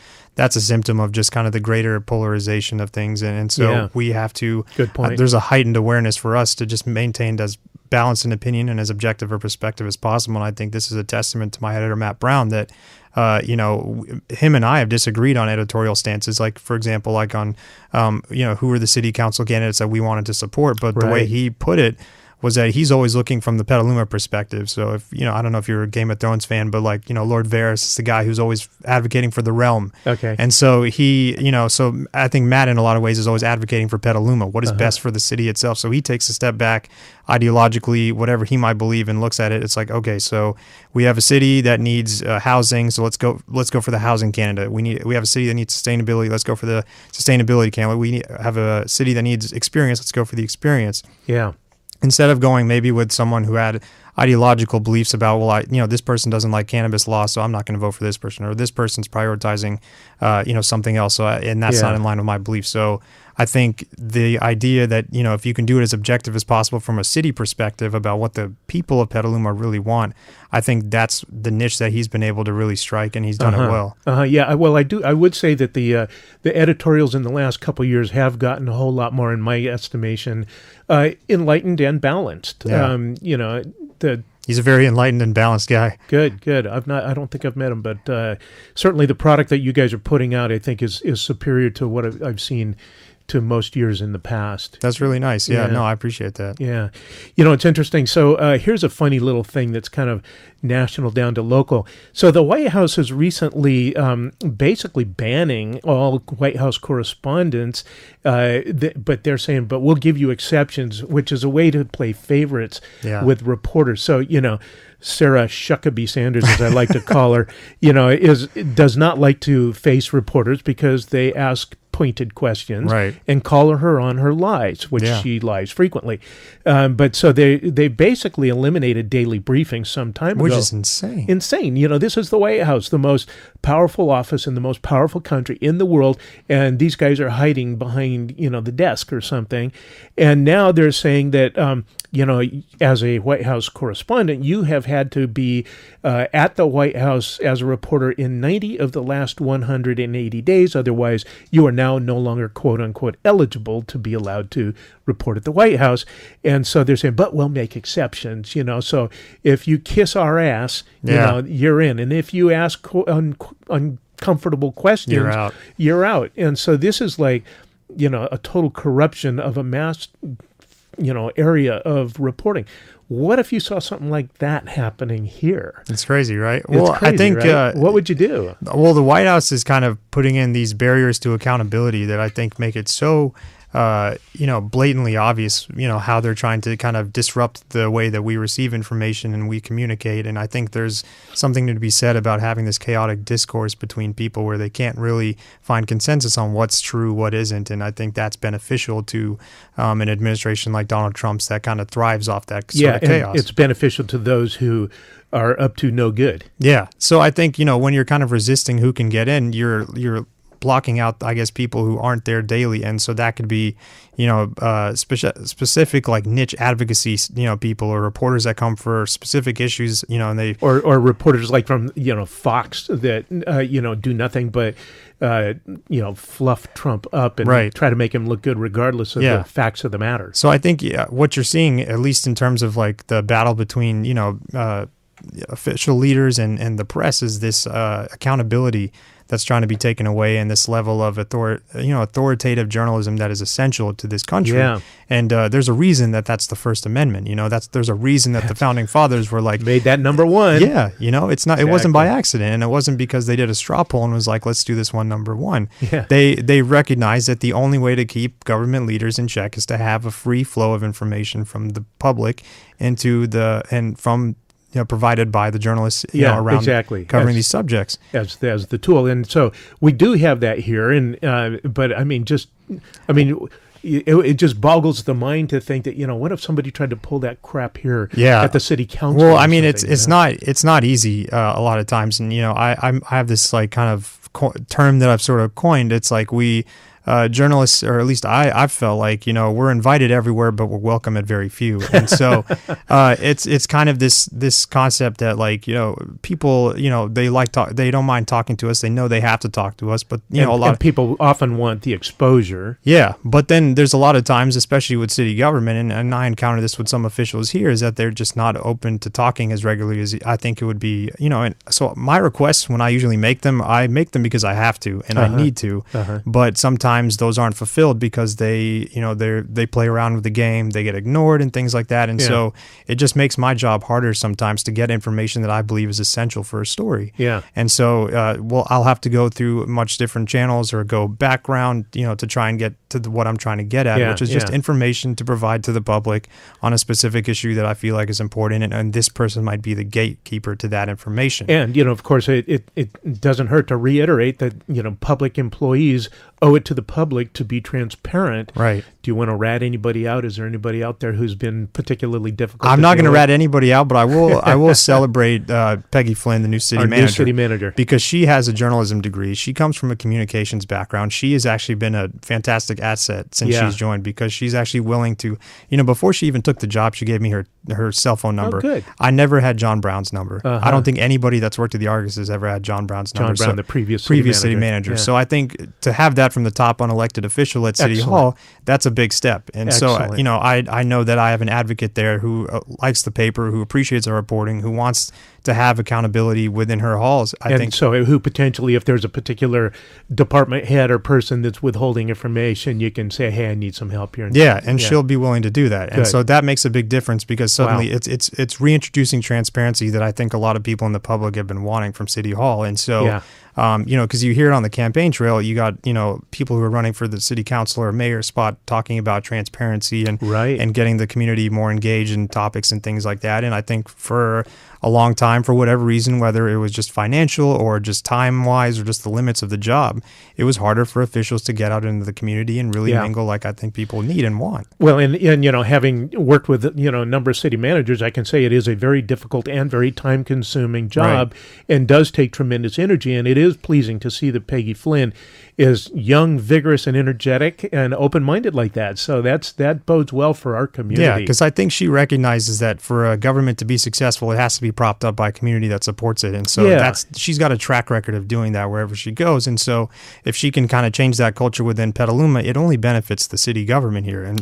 symptom of just kind of the greater polarization of things, and so we have to. Good point. There's a heightened awareness for us to just maintain as balanced an opinion and as objective a perspective as possible. And I think this is a testament to my editor Matt Brown that, him and I have disagreed on editorial stances. Like, for example, like on, who were the city council candidates that we wanted to support, but the way he put it was that he's always looking from the Petaluma perspective. So if, I don't know if you're a Game of Thrones fan, but like, Lord Varys is the guy who's always advocating for the realm. Okay. And so he, so I think Matt in a lot of ways is always advocating for Petaluma, what is best for the city itself. So he takes a step back ideologically, whatever he might believe, and looks at it. It's like, okay, so we have a city that needs housing. So let's go for the housing candidate. We have a city that needs sustainability. Let's go for the sustainability candidate. We have a city that needs experience. Let's go for the experience. Yeah. Instead of going maybe with someone who had ideological beliefs about, well, this person doesn't like cannabis law, so I'm not going to vote for this person, or this person's prioritizing, something else, and that's not in line with my beliefs. So I think the idea that, if you can do it as objective as possible from a city perspective about what the people of Petaluma really want, I think that's the niche that he's been able to really strike, and he's done it well. Yeah, well, I would say that the editorials in the last couple of years have gotten a whole lot more, in my estimation, enlightened and balanced. Yeah. He's a very enlightened and balanced guy. Good. I don't think I've met him, but certainly the product that you guys are putting out, I think, is superior to what I've seen to most years in the past. That's really nice. Yeah, no, I appreciate that. Yeah. It's interesting. So here's a funny little thing that's kind of national down to local. So the White House is recently basically banning all White House correspondence, but they're saying, but we'll give you exceptions, which is a way to play favorites with reporters. So, Sarah Shuckabee Sanders, as I like to call her, does not like to face reporters because they ask pointed questions and call her on her lies, which she lies frequently. But so they basically eliminated daily briefings some time ago. Which is insane. Insane. This is the White House, the most powerful office in the most powerful country in the world, and these guys are hiding behind, the desk or something. And now they're saying that, as a White House correspondent, you have had to be at the White House as a reporter in 90 of the last 180 days. Otherwise, you are now no longer, quote unquote, eligible to be allowed to report at the White House. And so they're saying, but we'll make exceptions, So if you kiss our ass, you're in. And if you ask uncomfortable questions, you're out. And so this is like, a total corruption of a mass area of reporting. What if you saw something like that happening here? It's crazy, right? Well, crazy, I think, right? What would you do? Well, the White House is kind of putting in these barriers to accountability that I think make it so blatantly obvious, how they're trying to kind of disrupt the way that we receive information and we communicate. And I think there's something to be said about having this chaotic discourse between people where they can't really find consensus on what's true, what isn't. And I think that's beneficial to an administration like Donald Trump's that kind of thrives off that sort of chaos. And it's beneficial to those who are up to no good. Yeah. So I think, when you're kind of resisting who can get in, you're blocking out, I guess, people who aren't there daily. And so that could be, specific like niche advocacy, people or reporters that come for specific issues, and they or reporters like from Fox that do nothing but fluff Trump up and try to make him look good regardless of the facts of the matter. So I think what you're seeing, at least in terms of like the battle between official leaders and the press, is this accountability that's trying to be taken away, and this level of authoritative journalism that is essential to this country. Yeah. And there's a reason that's the First Amendment. There's a reason that the founding fathers were like made that number one. Yeah, it's not. Exactly. It wasn't by accident, and it wasn't because they did a straw poll and was like, let's do this one number one. Yeah. They recognized that the only way to keep government leaders in check is to have a free flow of information from the public from provided by the journalists around covering these subjects as the tool. And so we do have that here. And but it just boggles the mind to think that what if somebody tried to pull that crap here at the city council? Well, I mean, it's not easy a lot of times. And I have this like kind of term that I've sort of coined. It's like we journalists, or at least I felt like, we're invited everywhere, but we're welcome at very few. And so it's kind of this concept that like, people, they don't mind talking to us. They know they have to talk to us, but a lot of people often want the exposure. Yeah. But then there's a lot of times, especially with city government, and I encounter this with some officials here, is that they're just not open to talking as regularly as I think it would be, and so my requests, when I usually make them because I have to, and I need to, but sometimes those aren't fulfilled because they play around with the game, they get ignored and things like that. And so it just makes my job harder sometimes to get information that I believe is essential for a story. Yeah. And so, I'll have to go through much different channels or go background, to try and get to what I'm trying to get at, which is just information to provide to the public on a specific issue that I feel like is important. And this person might be the gatekeeper to that information. And, of course, it doesn't hurt to reiterate that, public employees owe it to the public to be transparent. Right. Do you want to rat anybody out? Is there anybody out there who's been particularly difficult? I'm not going to rat anybody out, but I will celebrate Peggy Flynn, the new city manager. New city manager. Because she has a journalism degree. She comes from a communications background. She has actually been a fantastic asset since she's joined, because she's actually willing to, before she even took the job, she gave me her cell phone number. Oh, good. I never had John Brown's number. I don't think anybody that's worked at the Argus has ever had John Brown's number. John Brown, the previous city manager. Yeah. So I think to have that from the top unelected official at City Hall, that's a big step. And Excellent. So, I know that I have an advocate there who likes the paper, who appreciates our reporting, who wants to have accountability within her halls. I think so. Who potentially, if there's a particular department head or person that's withholding information, you can say, "Hey, I need some help here." And she'll be willing to do that. And so that makes a big difference, because suddenly it's reintroducing transparency that I think a lot of people in the public have been wanting from City Hall. And so, because you hear it on the campaign trail, you got people who are running for the city council or mayor spot talking about transparency and getting the community more engaged in topics and things like that. And I think for a long time, for whatever reason, whether it was just financial or just time-wise or just the limits of the job, it was harder for officials to get out into the community and really mingle like I think people need and want. Well, and having worked with a number of city managers, I can say it is a very difficult and very time-consuming job, and does take tremendous energy. And it is pleasing to see that Peggy Flynn is young, vigorous, and energetic and open-minded like that. So that bodes well for our community. Yeah, because I think she recognizes that for a government to be successful, it has to be propped up by a community that supports it. And so she's got a track record of doing that wherever she goes. And so if she can kind of change that culture within Petaluma, it only benefits the city government here. And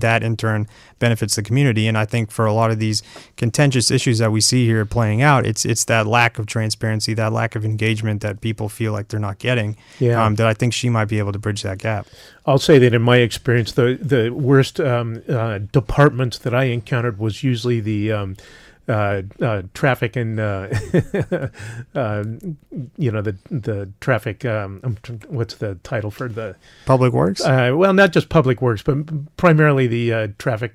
that in turn benefits the community. And I think for a lot of these contentious issues that we see here playing out, it's that lack of transparency, that lack of engagement that people feel like they're not getting, that I think she might be able to bridge that gap. I'll say that in my experience, the worst departments that I encountered was usually the traffic and the traffic. What's the title for the Public Works? Well, not just public works, but primarily the traffic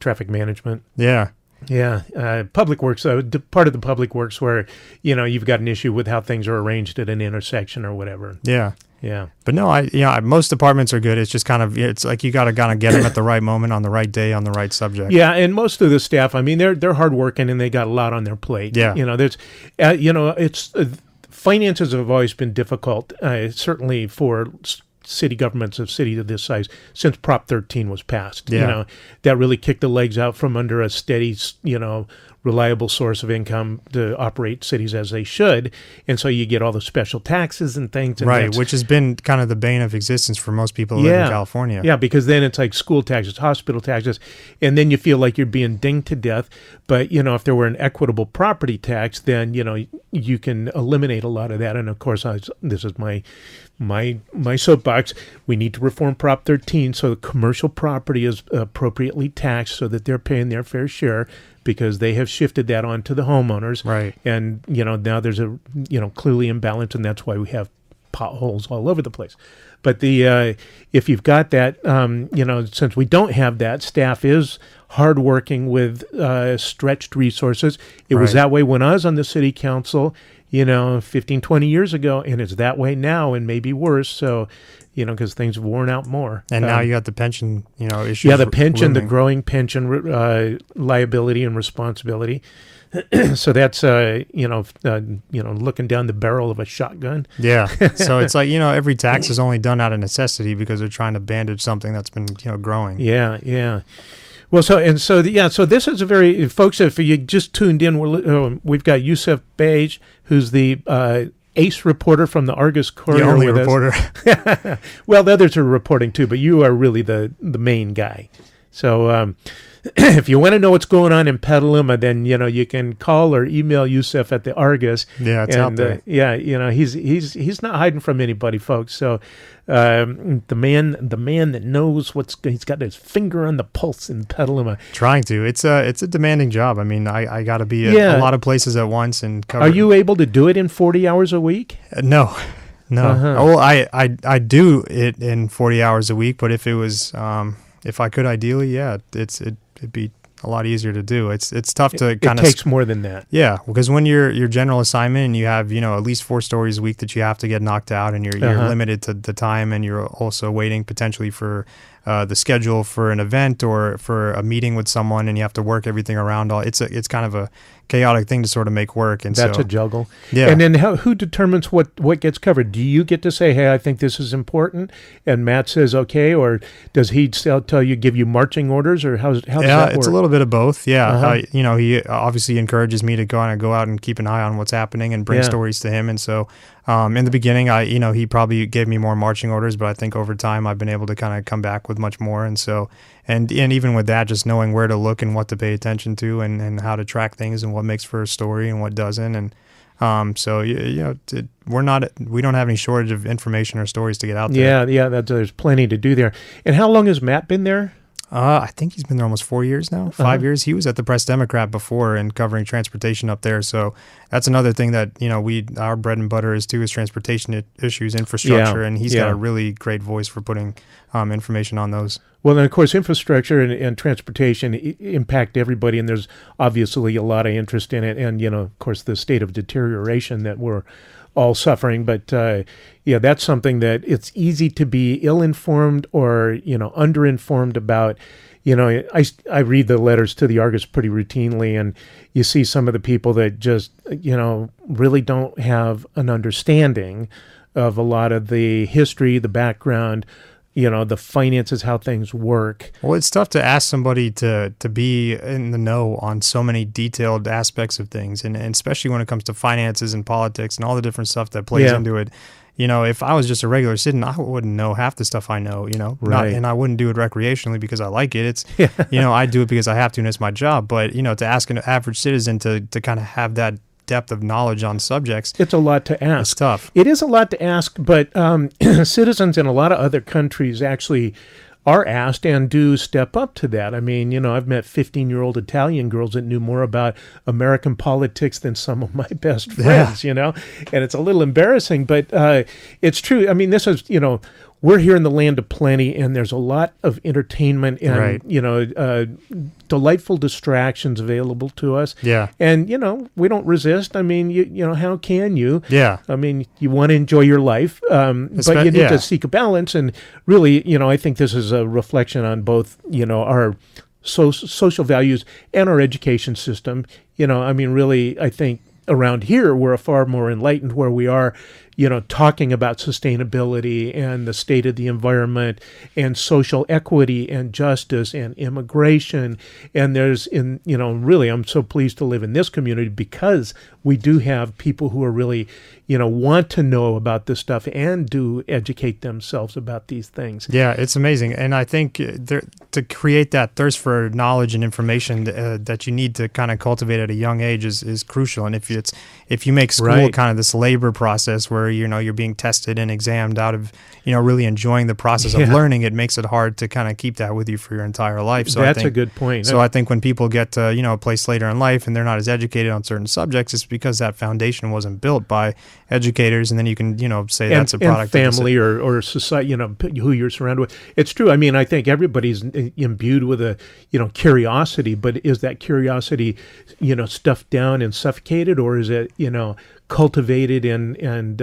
traffic management. Yeah. Yeah, public works. Part of the public works where you've got an issue with how things are arranged at an intersection or whatever. Yeah. Yeah. But no, most departments are good. It's just it's like you got to kind of get them at the right moment, on the right day, on the right subject. Yeah, and most of the staff, I mean, they're hardworking and they got a lot on their plate. Yeah. There's, it's finances have always been difficult, certainly for city governments of cities of this size since Prop 13 was passed. Yeah. That really kicked the legs out from under a steady, reliable source of income to operate cities as they should. And so you get all the special taxes and things. And right, which has been kind of the bane of existence for most people who live in California. Yeah, because then it's like school taxes, hospital taxes, and then you feel like you're being dinged to death. But, if there were an equitable property tax, then, you can eliminate a lot of that. And, of course, this is my soapbox. We need to reform Prop 13 so the commercial property is appropriately taxed so that they're paying their fair share, because they have shifted that on to the homeowners. Right. And, now there's a, clearly imbalance, and that's why we have potholes all over the place. But if you've got that, since we don't have that, staff is hardworking with stretched resources. It was that way when I was on the city council, 15, 20 years ago, and it's that way now and maybe worse. So, because things have worn out more. And now you got the pension, issue. Yeah, the pension, the growing pension liability and responsibility. So that's, looking down the barrel of a shotgun. Yeah. So it's like, every tax is only done out of necessity because they're trying to bandage something that's been, growing. Yeah, yeah. Well, so this is a very, folks, if you just tuned in, we've got Yusuf Beige, who's the ace reporter from the Argus Courier. The only reporter. Well, the others are reporting too, but you are really the main guy. So if you want to know what's going on in Petaluma, then you can call or email Yusuf at the Argus. Yeah, it's out there. He's not hiding from anybody, folks. So the man that knows he's got his finger on the pulse in Petaluma. Trying to. It's a demanding job. I mean, I got to be a lot of places at once and cover. Are you able to do it in 40 hours a week? No. Uh-huh. Oh, I do it in 40 hours a week, but if it was if I could ideally, yeah, it'd be a lot easier to do. It's tough to kind of. It takes more than that. Yeah, because when your general assignment and you have at least 4 stories a week that you have to get knocked out, and you're limited to the time, and you're also waiting potentially for the schedule for an event or for a meeting with someone, and you have to work everything around. It's kind of a chaotic thing to sort of make work, and that's a juggle. Yeah. And then who determines what gets covered? Do you get to say, hey, I think this is important, and Matt says okay, or does he tell you, give you marching orders, or how does that work? Yeah, it's a little bit of both. Yeah, he obviously encourages me to go out and keep an eye on what's happening and bring stories to him, and so. In the beginning, he probably gave me more marching orders, but I think over time I've been able to kind of come back with much more. And so, and even with that, just knowing where to look and what to pay attention to and how to track things and what makes for a story and what doesn't. And we don't have any shortage of information or stories to get out there. Yeah, there's plenty to do there. And how long has Matt been there? I think he's been there almost 4 years now, 5 years. He was at the Press Democrat before and covering transportation up there. So that's another thing that, our bread and butter is transportation issues, infrastructure, and he's got a really great voice for putting information on those. Well, then, of course, infrastructure and transportation impact everybody, and there's obviously a lot of interest in it. And, of course, the state of deterioration that we're all suffering. But, that's something that it's easy to be ill-informed or, underinformed about. I read the letters to the Argus pretty routinely, and you see some of the people that just, really don't have an understanding of a lot of the history, the background, the finances, how things work. Well, it's tough to ask somebody to be in the know on so many detailed aspects of things, and especially when it comes to finances and politics and all the different stuff that plays into it. If I was just a regular citizen, I wouldn't know half the stuff I know, Right. And I wouldn't do it recreationally because I like it. It's, I do it because I have to and it's my job. But, to ask an average citizen to kind of have that depth of knowledge on subjects. It's a lot to ask. It's tough. It is a lot to ask, but citizens in a lot of other countries actually are asked and do step up to that. I mean, I've met 15-year-old Italian girls that knew more about American politics than some of my best friends, and it's a little embarrassing, but it's true. I mean, this is, we're here in the land of plenty, and there's a lot of entertainment and, delightful distractions available to us. Yeah. And, we don't resist. I mean, how can you? Yeah. I mean, you want to enjoy your life, but you need to seek a balance. And really, I think this is a reflection on both, our social values and our education system. I mean, really, I think around here, we're far more enlightened where we are, talking about sustainability and the state of the environment and social equity and justice and immigration. And there's really, I'm so pleased to live in this community because we do have people who are really, want to know about this stuff and do educate themselves about these things. Yeah, it's amazing. And I think to create that thirst for knowledge and information that you need to kind of cultivate at a young age is crucial. And if you make school kind of this labor process where, you're being tested and examined out of, really enjoying the process of learning, it makes it hard to kind of keep that with you for your entire life. So that's a good point. So I think when people get to, a place later in life and they're not as educated on certain subjects, it's because that foundation wasn't built by educators. And then you can, say that's a product and family or society, who you're surrounded with. It's true. I mean, I think everybody's imbued with a, curiosity, but is that curiosity, stuffed down and suffocated, or is it, cultivated and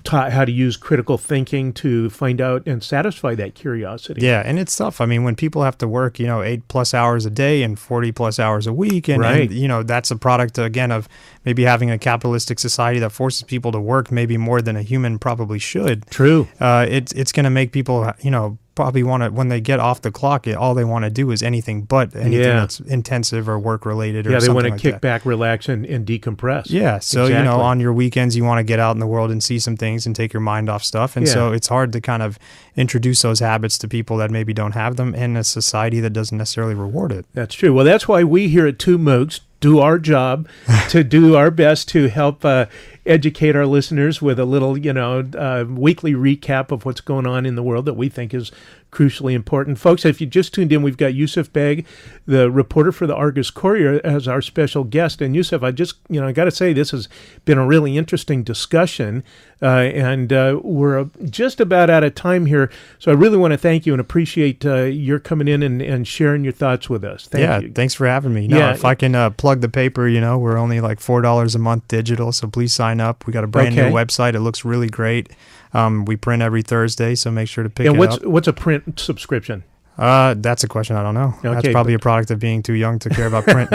taught how to use critical thinking to find out and satisfy that curiosity? Yeah, and it's tough. I mean, when people have to work, 8+ hours a day and 40+ hours a week, and that's a product, again, of maybe having a capitalistic society that forces people to work maybe more than a human probably should. True. It's going to make people, probably want to, when they get off the clock, all they want to do is anything that's intensive or work related or something like that. They want to kick back, relax, and decompress. Yeah, so exactly. On your weekends you want to get out in the world and see some things and take your mind off stuff, and so it's hard to kind of introduce those habits to people that maybe don't have them in a society that doesn't necessarily reward it. That's true. Well, that's why we here at Two Mooks do our job to do our best to help educate our listeners with a little, weekly recap of what's going on in the world that we think is crucially important. Folks, if you just tuned in, we've got Yusuf Beg, the reporter for the Argus Courier, as our special guest. And Yusuf, I got to say, this has been a really interesting discussion, and we're just about out of time here. So I really want to thank you and appreciate your coming in and sharing your thoughts with us. Thank you. Thanks for having me. If I can plug the paper, we're only like $4 a month digital, so please sign up. We got a brand new website. It looks really great. We print every Thursday, so make sure to pick it up. What's a print subscription? That's a question I don't know. Okay, that's probably a product of being too young to care about print.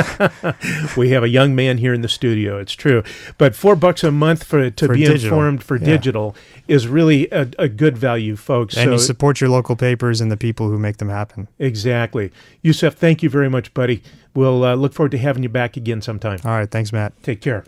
We have a young man here in the studio. It's true. But $4 a month to be digital. Informed for digital is really a good value, folks. And you support your local papers and the people who make them happen. Exactly. Yusuf, thank you very much, buddy. We'll look forward to having you back again sometime. All right. Thanks, Matt. Take care.